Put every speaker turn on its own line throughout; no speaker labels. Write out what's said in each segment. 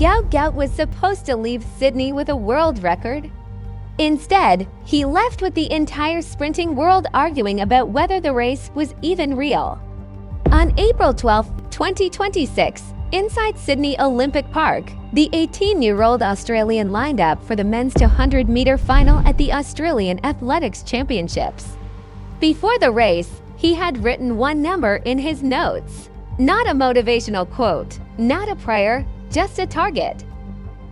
Gout Gout was supposed to leave Sydney with a world record. Instead, he left with the entire sprinting world arguing about whether the race was even real. On April 12, 2026, inside Sydney Olympic Park, the 18-year-old Australian lined up for the men's 200-meter final at the Australian Athletics Championships. Before the race, he had written one number in his notes. Not a motivational quote, not a prayer, just a target.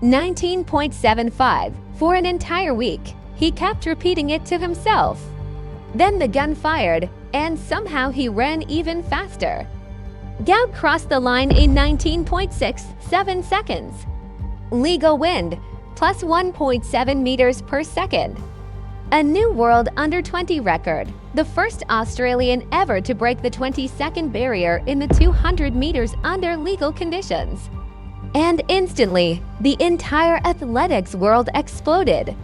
19.75. For an entire week, he kept repeating it to himself. Then the gun fired, and somehow he ran even faster. Gout crossed the line in 19.67 seconds. Legal wind, plus 1.7 meters per second. A new world under-20 record, the first Australian ever to break the 20-second barrier in the 200 meters under legal conditions. And instantly, the entire athletics world exploded.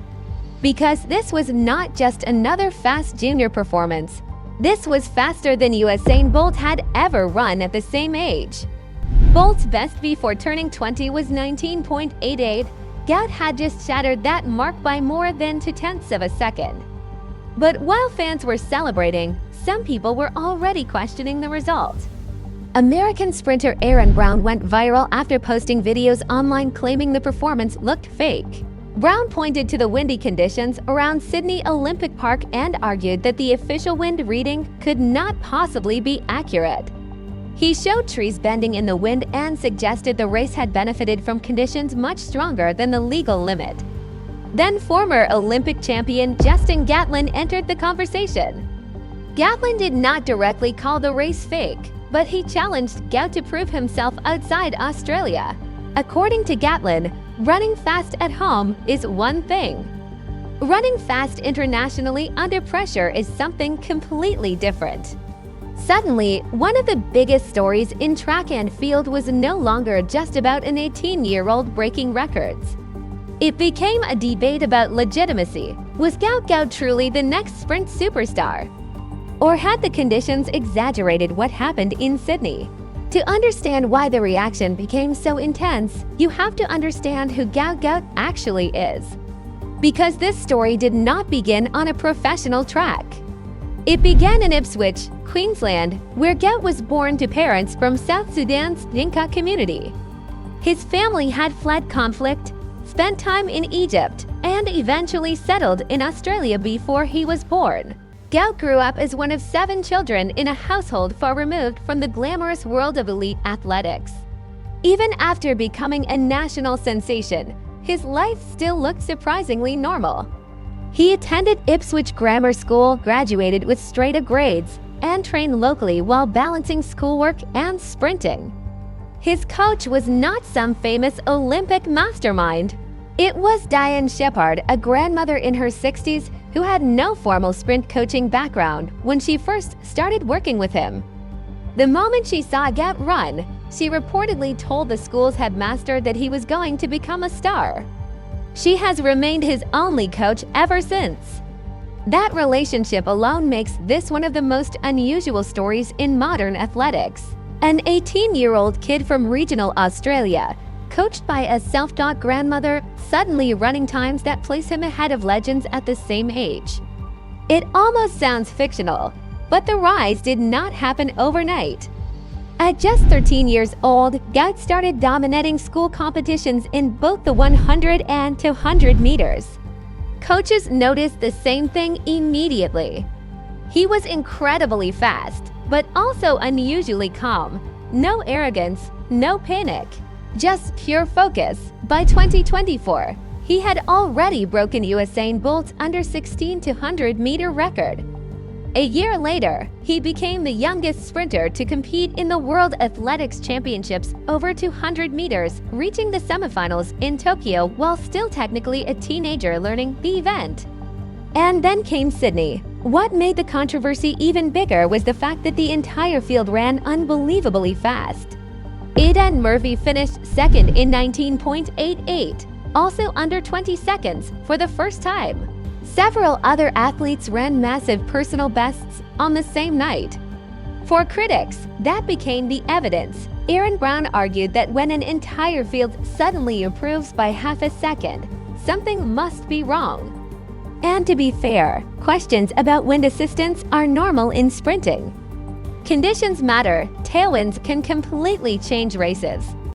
Because this was not just another fast junior performance. This was faster than Usain Bolt had ever run at the same age. Bolt's best before turning 20 was 19.88. Gout had just shattered that mark by more than 0.2 of a second. But while fans were celebrating, some people were already questioning the result. American sprinter Aaron Brown went viral after posting videos online claiming the performance looked fake. Brown pointed to the windy conditions around Sydney Olympic Park and argued that the official wind reading could not possibly be accurate. He showed trees bending in the wind and suggested the race had benefited from conditions much stronger than the legal limit. Then former Olympic champion Justin Gatlin entered the conversation. Gatlin did not directly call the race fake, but he challenged Gout to prove himself outside Australia. According to Gatlin, running fast at home is one thing. Running fast internationally under pressure is something completely different. Suddenly, one of the biggest stories in track and field was no longer just about an 18-year-old breaking records. It became a debate about legitimacy. Was Gout Gout truly the next sprint superstar? Or had the conditions exaggerated what happened in Sydney? To understand why the reaction became so intense, you have to understand who Gout Gout actually is. Because this story did not begin on a professional track. It began in Ipswich, Queensland, where Gout was born to parents from South Sudan's Dinka community. His family had fled conflict, spent time in Egypt, and eventually settled in Australia before he was born. Gout grew up as one of 7 children in a household far removed from the glamorous world of elite athletics. Even after becoming a national sensation, his life still looked surprisingly normal. He attended Ipswich Grammar School, graduated with straight A grades, and trained locally while balancing schoolwork and sprinting. His coach was not some famous Olympic mastermind. It was Diane Shepard, a grandmother in her 60s who had no formal sprint coaching background when she first started working with him. The moment she saw Gout run, she reportedly told the school's headmaster that he was going to become a star. She has remained his only coach ever since. That relationship alone makes this one of the most unusual stories in modern athletics. An 18-year-old kid from regional Australia, coached by a self-taught grandmother, suddenly running times that place him ahead of legends at the same age. It almost sounds fictional, but the rise did not happen overnight. At just 13 years old, Gout started dominating school competitions in both the 100 and 200 meters. Coaches noticed the same thing immediately. He was incredibly fast, but also unusually calm. No arrogance, no panic, just pure focus. By 2024, he had already broken Usain Bolt's under 16 200-meter record. A year later, he became the youngest sprinter to compete in the World Athletics Championships over 200 meters, reaching the semifinals in Tokyo while still technically a teenager learning the event. And then came Sydney. What made the controversy even bigger was the fact that the entire field ran unbelievably fast. Aidan Murphy finished second in 19.88, also under 20 seconds for the first time. Several other athletes ran massive personal bests on the same night. For critics, that became the evidence. Aaron Brown argued that when an entire field suddenly improves by half a second, something must be wrong. And to be fair, questions about wind assistance are normal in sprinting. Conditions matter. Tailwinds can completely change races.